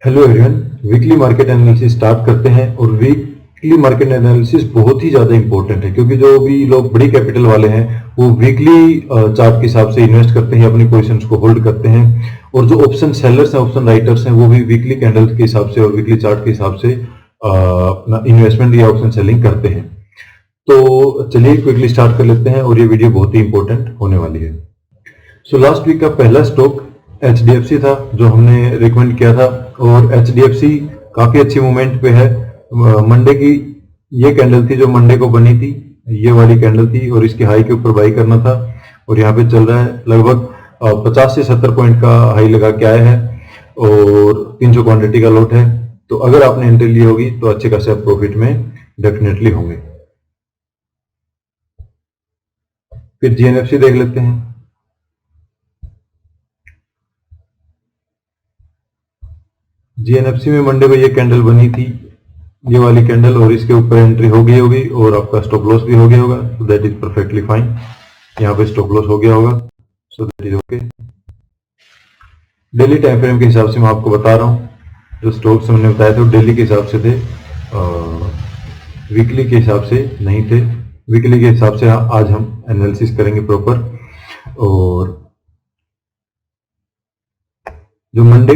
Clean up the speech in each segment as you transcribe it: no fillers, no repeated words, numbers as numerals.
Hello everyone, weekly market analysis start करते हैं। और वीकली मार्केट एनालिसिस बहुत ही ज़्यादा इंपॉर्टेंट है क्योंकि जो भी लोग बड़ी कैपिटल वाले हैं वो वीकली चार्ट के हिसाब से इन्वेस्ट करते हैं, अपनी पोजीशंस को होल्ड करते हैं। और जो ऑप्शन सेलर्स हैं, ऑप्शन राइटर्स हैं, वो भी वीकली कैंडल के हिसाब से और वीकली चार्ट के हिसाब से अपना इन्वेस्टमेंट या ऑप्शन सेलिंग करते हैं। तो चलिए क्विकली स्टार्ट कर लेते हैं और ये वीडियो बहुत ही इंपॉर्टेंट होने वाली है। सो लास्ट वीक का पहला स्टॉक HDFC था जो हमने रिकमेंड किया था और HDFC काफी अच्छी मूवमेंट पे है। मंडे की ये कैंडल थी जो मंडे को बनी थी, ये वाली कैंडल थी और इसकी हाई के ऊपर बाई करना था और यहाँ पे चल रहा है लगभग 50 से 70 पॉइंट का हाई लगा के आया है और 300 क्वांटिटी का लॉट है। तो अगर आपने एंट्री ली होगी तो अच्छे खासे प्रॉफिट में डेफिनेटली होंगे। फिर GNFC देख लेते हैं। GNFC में मंडे को ये कैंडल बनी थी, ये वाली कैंडल, और इसके ऊपर एंट्री हो गई होगी और आपका स्टॉप लॉस भी हो गया होगा। So that is perfectly fine. यहाँ पे स्टॉप लॉस हो गया होगा, so that is okay. Daily time frame के हिसाब से मैं आपको बता रहा हूँ, जो स्टॉक्स हमने बताए थे वो डेली के हिसाब से थे, वीकली के हिसाब से नहीं थे। वीकली के हिसाब से आज हम एनालिसिस करेंगे प्रॉपर। और जो मंडे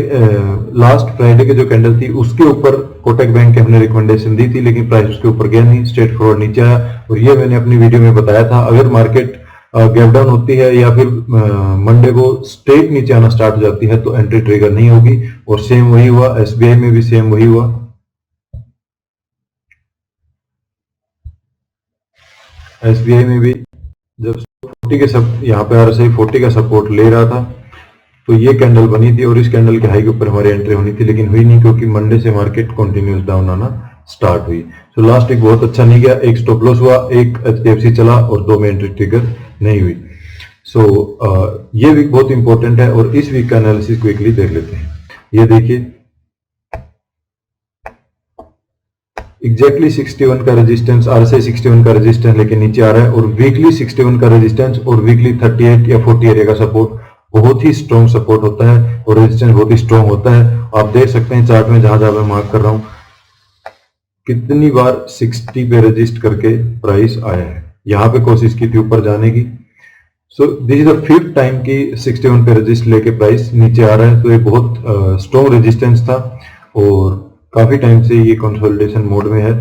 लास्ट फ्राइडे के जो कैंडल थी उसके ऊपर कोटक बैंक के हमने रिकमेंडेशन दी थी, लेकिन प्राइस उसके ऊपर गया नहीं, स्ट्रेट फॉरवर्ड नीचे आया। और ये मैंने अपनी वीडियो में बताया था, अगर मार्केट गैप डाउन होती है या फिर मंडे को स्ट्रेट नीचे आना स्टार्ट हो जाती है तो एंट्री ट्रिगर नहीं होगी। और सेम वही हुआ, SBI में भी सेम वही हुआ। SBI में भी जब 40 के यहाँ पे RSI 40 का सपोर्ट ले रहा था तो ये कैंडल बनी थी और इस कैंडल के हाई के ऊपर हमारी एंट्री होनी थी, लेकिन हुई नहीं क्योंकि मंडे से मार्केट कंटिन्यूस डाउन आना स्टार्ट हुई। तो लास्ट वीक बहुत अच्छा नहीं गया, एक स्टॉप लॉस हुआ, एक HDFC चला और 2 में एंट्री ट्रिगर नहीं हुई। सो ये वीक बहुत इंपॉर्टेंट है और इस वीक का एनालिसिस क्विकली देख लेते हैं। ये देखिए एग्जैक्टली 61 का रेजिस्टेंस, RSI 61 का रेजिस्टेंस लेके नीचे आ रहा है और वीकली 61 का रेजिस्टेंस और वीकली 38 या 40 एरिया का सपोर्ट बहुत ही स्ट्रॉन्ग सपोर्ट होता है और रेजिस्टेंस बहुत ही स्ट्रॉन्ग होता है। आप देख सकते हैं चार्ट में, जहां जहां मैं मार्क कर रहा हूं, कितनी बार 60 पे रजिस्ट करके प्राइस आया है। यहां पे कोशिश की थी ऊपर जाने की। So this is the 5th time की 61 पे रजिस्ट लेके प्राइस नीचे आ रहा है। तो ये बहुत स्ट्रॉन्ग रेजिस्टेंस था और काफी टाइम से ये कंसोलिडेशन मोड में है,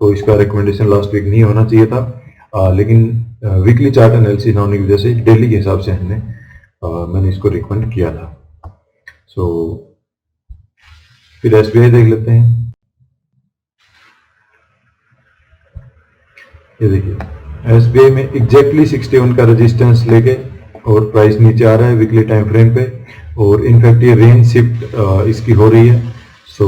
तो इसका रिकमेंडेशन लास्ट वीक नहीं होना चाहिए था। लेकिन वीकली चार्ट एनालिसिस ना होने की वजह से डेली के हिसाब से मैंने इसको रिकमेंड किया था। सो फिर SBI देख लेते हैं। ये देखिए SBI में एग्जैक्टली 61 का रेजिस्टेंस लेके और प्राइस नीचे आ रहा है वीकली टाइम फ्रेम पे और इनफैक्ट ये रेंज शिफ्ट इसकी हो रही है। सो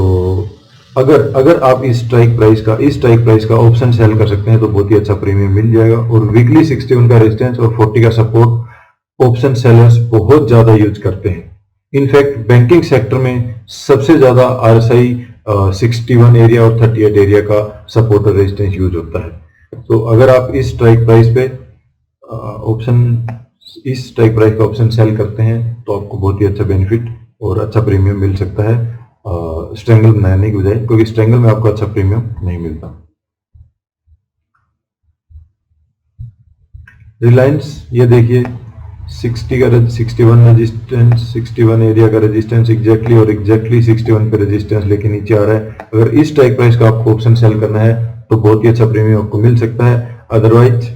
अगर आप इस स्ट्राइक प्राइस का ऑप्शन सेल कर सकते हैं तो बहुत ही अच्छा प्रीमियम मिल जाएगा। और वीकली 61 का रेजिस्टेंस और 40 का सपोर्ट ऑप्शन सेलर्स बहुत ज्यादा यूज करते हैं। इनफैक्ट बैंकिंग सेक्टर में सबसे ज्यादा RSI 61 एरिया और 38 एरिया का सपोर्ट और रेजिस्टेंस यूज होता है। तो अगर आप इस स्ट्राइक प्राइस का ऑप्शन सेल करते हैं तो आपको बहुत ही अच्छा बेनिफिट और अच्छा प्रीमियम मिल सकता है, स्ट्रेंगल बनाने की बजाय, क्योंकि स्ट्रेंगल में आपको अच्छा प्रीमियम नहीं मिलता। रिलायंस, ये देखिए 61 रेजिस्टेंस, 61 एरिया का रेजिस्टेंस एग्जैक्टली और एग्जैक्टली 61 पे रेजिस्टेंस लेके नीचे आ रहा है। अगर इस स्ट्राइक प्राइस का आपको ऑप्शन सेल करना है तो बहुत ही अच्छा प्रीमियम आपको मिल सकता है। अदरवाइज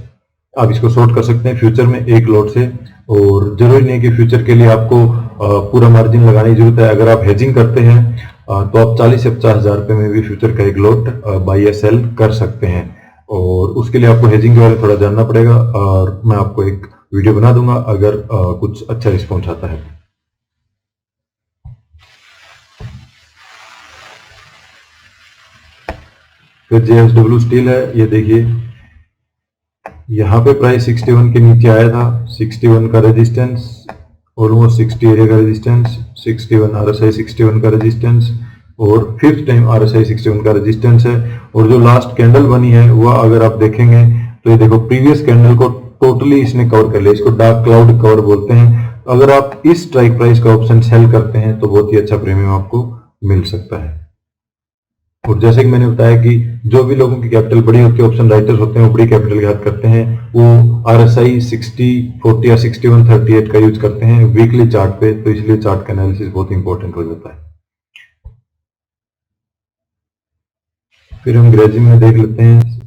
आप इसको शॉर्ट कर सकते हैं फ्यूचर में एक लॉट से, और जरूरी नहीं है कि फ्यूचर के लिए आपको पूरा मार्जिन लगाने की जरूरत है। अगर आप हेजिंग करते हैं तो आप 40 से 50 हजार रुपए में भी फ्यूचर का एक लॉट बाई या सेल कर सकते हैं। और उसके लिए आपको हेजिंग के बारे में थोड़ा जानना पड़ेगा और मैं आपको एक वीडियो बना दूंगा अगर कुछ अच्छा रिस्पॉन्स आता है। फिर JSW स्टील है, ये देखिए यहाँ पे प्राइस 61 के नीचे आया था, 61 का रेजिस्टेंस, ऑलमोस्ट 60 एरिया का रेजिस्टेंस, 61 RSI 61 का रेजिस्टेंस और 5th टाइम RSI 61 का रेजिस्टेंस है। और जो लास्ट कैंडल बनी है वह अगर आप देखेंगे तो ये देखो प्रीवियस कैंडल को टोटली इसने कवर कर लिया, इसको डार्क क्लाउड कवर बोलते हैं। अगर आप इस स्ट्राइक प्राइस का ऑप्शन सेल करते हैं तो बहुत ही अच्छा प्रीमियम आपको मिल सकता है। और जैसे कि मैंने बताया कि जो भी लोगों की कैपिटल बड़ी होती है, ऑप्शन राइटर्स होते हैं वो बड़ी कैपिटल के साथ करते हैं, वो RSI 60/40 या 61/38 का यूज करते हैं वीकली चार्ट पे, तो इसलिए चार्ट का एनालिसिस बहुत इंपॉर्टेंट हो जाता है। फिर हम ग्रेजिंग में देख लेते हैं,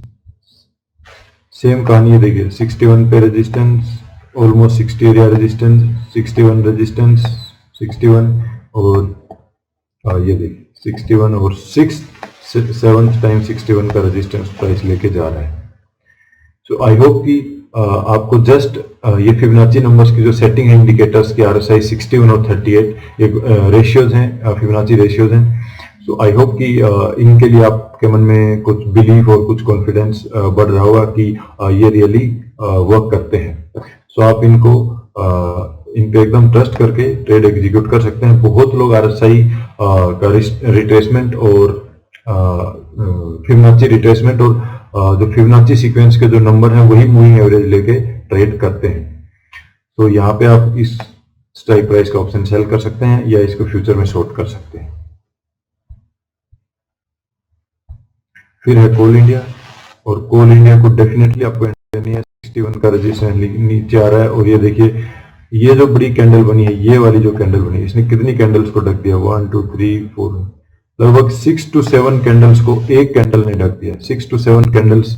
सेम कहानी है। देखिए 61 पे resistance, almost 60 area resistance, 61 resistance, 61 और ये देखिए 61 और 7th टाइम 61 का रेजिस्टेंस प्राइस लेके जा रहा है। सो आई होप कि आपको जस्ट ये फिबोनाची नंबर्स की जो सेटिंग है इंडिकेटर्स की, RSI 61 और 38 ये रेशियोज हैं, फिबोनाची रेशियोज हैं। सो आई होप कि इनके लिए आपके मन में कुछ बिलीफ और कुछ कॉन्फिडेंस बढ़ रहा होगा कि ये रियली वर्क करते हैं। सो आप इनको इन पे एकदम ट्रस्ट करके ट्रेड एग्जीक्यूट कर सकते हैं। बहुत लोग RSI का रिट्रेसमेंट और फिबोनाची रिट्रेसमेंट और जो फिबोनाची सीक्वेंस के जो नंबर हैं वही मूविंग एवरेज लेके ट्रेड करते हैं। तो यहाँ पे आप इस स्ट्राइक प्राइस का ऑप्शन सेल कर सकते हैं या इसको फ्यूचर में शॉर्ट कर सकते हैं। फिर है कोल इंडिया, और कोल इंडिया को डेफिनेटली आपको नहीं है, 61 का रेजिस्टेंस नीचे आ रहा है। और ये देखिए ये जो बड़ी कैंडल बनी है, ये वाली जो कैंडल बनी है, इसने कितनी कैंडल्स को ढक दिया, 1 2 3 4 लगभग 6 to 7 कैंडल्स को एक कैंडल ने ढक दिया। 6 to 7 कैंडल्स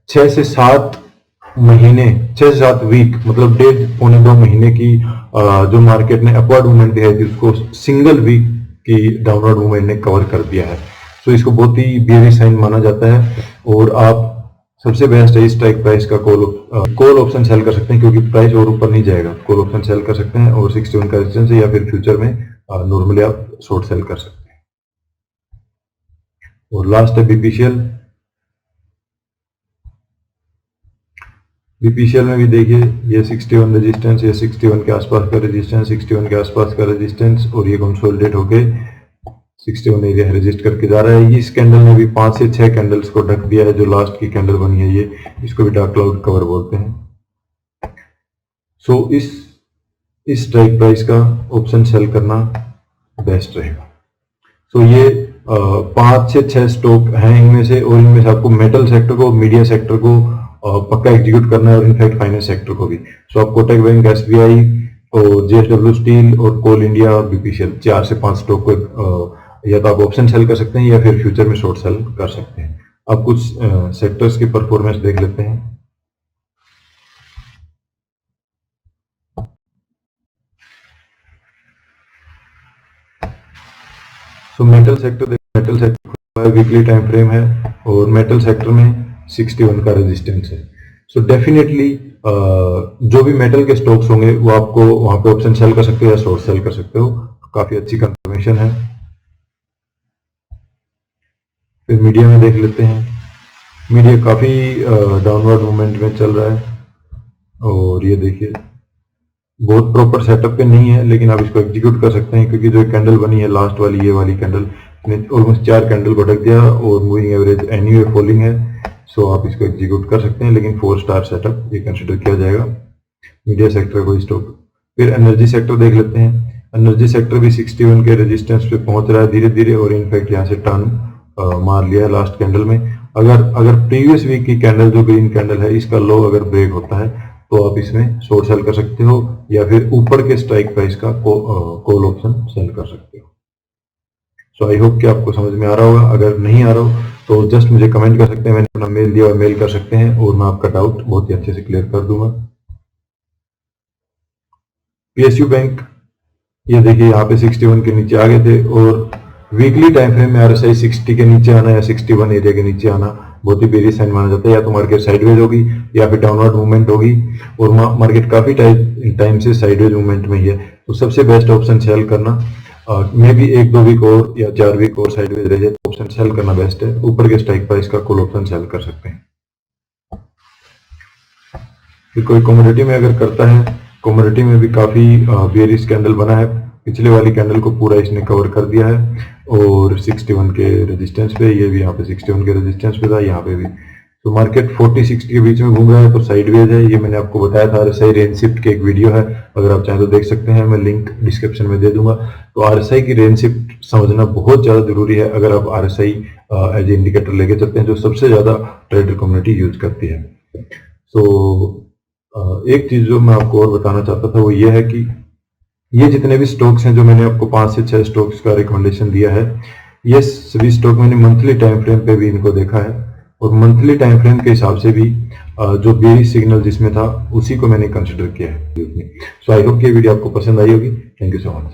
6 से 7 महीने, 6 से 7 वीक, मतलब 1.5-2 महीने की जो मार्केट ने अपवर्ड मूवमेंट दिखाई थी उसको सिंगल वीक की डाउनवर्ड मूवमेंट ने कवर कर दिया है। तो इसको बहुत ही बेयरिश साइन माना जाता है। और आप सबसे बेस्ट है स्ट्राइक प्राइस का कॉल ऑप्शन सेल कर सकते हैं, क्योंकि प्राइस और ऊपर नहीं जाएगा। कॉल ऑप्शन सेल कर सकते हैं और 61 का रेजिस्टेंस है, या फिर फ्यूचर में नॉर्मली आप शॉर्ट सेल कर सकते हैं। और लास्ट है बीपीसीएल। बीपीसीएल में भी देखिए ये 61 रेजिस्टेंस, ये 61 के आसपास का रेजिस्टेंस, 61 के आसपास का रेजिस्टेंस, और ये कंसोलिडेट होके 61 एरिया रेजिस्ट करके जा रहा है। इस कैंडल ने भी 5 से 6 कैंडल्स को ढक दिया है। जो लास्ट की कैंडल बनी है ये, इसको भी डार्क क्लाउड कवर बोलते हैं। सो इस स्ट्राइक प्राइस का ऑप्शन सेल करना बेस्ट रहेगा। सो ये 5 से 6 स्टॉक हैं इनमें से, और इनमें से आपको मेटल सेक्टर को, मीडिया सेक्टर को पक्का एग्जीक्यूट करना है, और इनफैक्ट फाइनेंस सेक्टर को भी। सो आप कोटक बैंक, SBI और JSW स्टील और कोल इंडिया और बीपीसीएल 4 से 5 स्टॉक को या तो आप ऑप्शन सेल कर सकते हैं या फिर फ्यूचर में शॉर्ट सेल कर सकते हैं। अब कुछ सेक्टर्स की परफॉर्मेंस देख लेते हैं। So metal sector weekly time frame है, और मेटल सेक्टर में 61 का रेजिस्टेंस है। सो डेफिनेटली जो भी मेटल के स्टॉक्स होंगे वो आपको वहां पे ऑप्शन सेल कर सकते हो या शॉर्ट सेल कर सकते हो। काफी अच्छी कंफर्मेशन है। फिर मीडिया में देख लेते हैं। मीडिया काफी डाउनवर्ड मूवमेंट में चल रहा है, और ये देखिए बहुत प्रॉपर सेटअप पे नहीं है, लेकिन आप इसको एग्जीक्यूट कर सकते हैं, क्योंकि जो कैंडल बनी है लास्ट वाली, ये वाली कैंडल ने ऑलमोस्ट 4 कैंडल को ढक दिया, और मूविंग एवरेज एनीवे फॉलिंग है। सो आप इसको एग्जीक्यूट कर सकते हैं, लेकिन 4 स्टार सेटअप ये कंसिडर किया जाएगा मीडिया सेक्टर को स्टॉक। फिर एनर्जी सेक्टर देख लेते हैं। एनर्जी सेक्टर भी 61 के रेजिस्टेंस पे पहुंच रहा है धीरे धीरे, और इनफैक्ट यहाँ से टर्न मार लिया है लास्ट कैंडल में। अगर प्रीवियस वीक की कैंडल जो ग्रीन कैंडल है, इसका लो अगर ब्रेक होता है तो आप इसमें शॉर्ट सेल कर सकते हो, या फिर ऊपर के स्ट्राइक प्राइस का कॉल ऑप्शन सेल कर सकते हो। सो आई होप कि आपको समझ में आ रहा होगा। अगर नहीं आ रहा हो तो जस्ट मुझे कमेंट कर सकते हैं, मैंने अपना मेल दिया और मेल कर सकते हैं, और मैं आपका डाउट बहुत ही अच्छे से क्लियर कर दूंगा। PSU बैंक, ये देखिए यहाँ पे 61 के नीचे आ गए थे, और वीकली टाइम फ्रेम में RSI 60 के नीचे आना या 61 एरिया के नीचे आना बहुत ही बेरिश साइन माना जाता है। या तो मार्केट साइडवेज होगी या फिर डाउनवर्ड मूवमेंट होगी, और मार्केट काफी टाइम से साइडवेज मूवमेंट में ही है। तो सबसे बेस्ट ऑप्शन सेल करना, मे भी 1-2 वीक और या 4 वीक और साइडवेज रह जाए तो ऑप्शन सेल करना बेस्ट है। ऊपर के स्ट्राइक प्राइस का कॉल ऑप्शन सेल कर सकते हैं। फिर कोई कमोडिटी में अगर करता है, कमोडिटी में भी काफी बेरिश कैंडल बना है। पिछले वाली कैंडल को पूरा इसने कवर कर दिया है, और 61 के रेजिस्टेंस पे, ये भी यहाँ पे 61 के रेजिस्टेंस पे था, यहाँ पे भी। तो मार्केट 40-60 के बीच में घूम रहा है, तो साइडवेज है। ये मैंने आपको बताया था, RSI रेंज शिफ्ट की एक वीडियो है, अगर आप चाहें तो देख सकते हैं, मैं लिंक डिस्क्रिप्शन में दे दूंगा। तो RSI की रेंज शिफ्ट समझना बहुत ज्यादा जरूरी है अगर आप RSI एज इंडिकेटर लेके चलते हैं, जो सबसे ज्यादा ट्रेडर कम्युनिटी यूज करती है। तो एक चीज जो मैं आपको और बताना चाहता था वो ये है कि ये जितने भी स्टॉक्स हैं जो मैंने आपको 5 से 6 स्टॉक्स का रिकमेंडेशन दिया है, ये सभी स्टॉक मैंने मंथली टाइम फ्रेम पे भी इनको देखा है, और मंथली टाइम फ्रेम के हिसाब से भी जो बेरिश सिग्नल जिसमें था उसी को मैंने कंसिडर किया है। सो आई होप कि ये वीडियो आपको पसंद आई होगी। Thank you so much.